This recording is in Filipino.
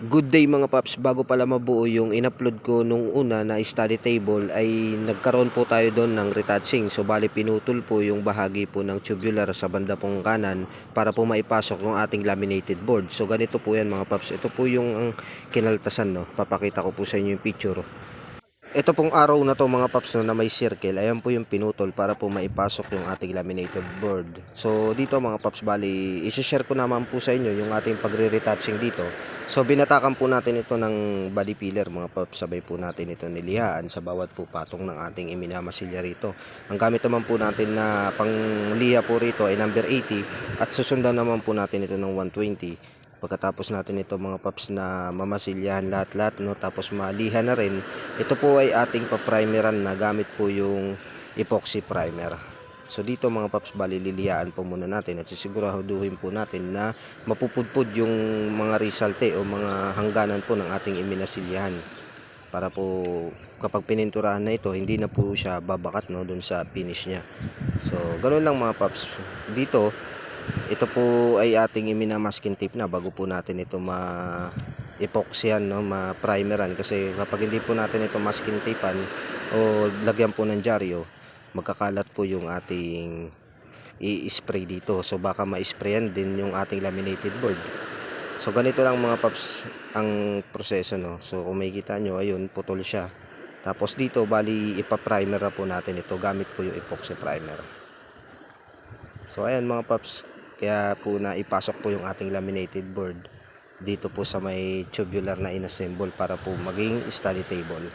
Good day mga paps, bago pala mabuo yung in-upload ko nung una na study table ay nagkaroon po tayo doon ng retouching. So bali pinutol po yung bahagi po ng tubular sa banda pong kanan para po maipasok yung ating laminated board. So ganito po yan mga paps, ito po yung ang kinaltasan, no. Papakita ko po sa inyo yung picture. Ito pong arrow na to mga paps, no, na may circle, ayan po yung pinutol para po maipasok yung ating laminated board. So dito mga paps, bali i-share ko naman po sa inyo yung ating pagre-retouching dito. So binatakan po natin ito ng body filler mga paps, sabay po natin ito nilihaan sa bawat po patong ng ating iminamasilya rito. Ang gamit naman po natin na pangliha po rito ay number 80 at susundan naman po natin ito ng 120. Pagkatapos natin ito mga paps na mamasilyahan lahat-lahat, no, tapos malihan na rin, ito po ay ating pa-primeran na gamit po yung epoxy primer. So dito mga paps, bali liliyaan po muna natin at sisiguraduhin po natin na mapupudpud yung mga risalte o mga hangganan po ng ating iminasilyahan. Para po kapag pininturahan na ito, hindi na po siya babakat, no, dun sa finish niya. So ganoon lang mga paps. Dito ito po ay ating iminamasking tape na bago po natin ito ma-epoxyan, no, ma-primeran, kasi kapag hindi po natin ito masking tapean o lagyan po ng dyaryo, magkakalat po yung ating i-spray dito. So baka ma-sprayan din yung ating laminated board. So ganito lang mga paps ang proseso, no. So kung makikita nyo, ayun, putol siya. Tapos dito bali ipa-primer na po natin ito gamit po yung epoxy primer. So ayan mga paps, kaya po na ipasok po yung ating laminated board dito po sa may tubular na inassemble para po maging study table.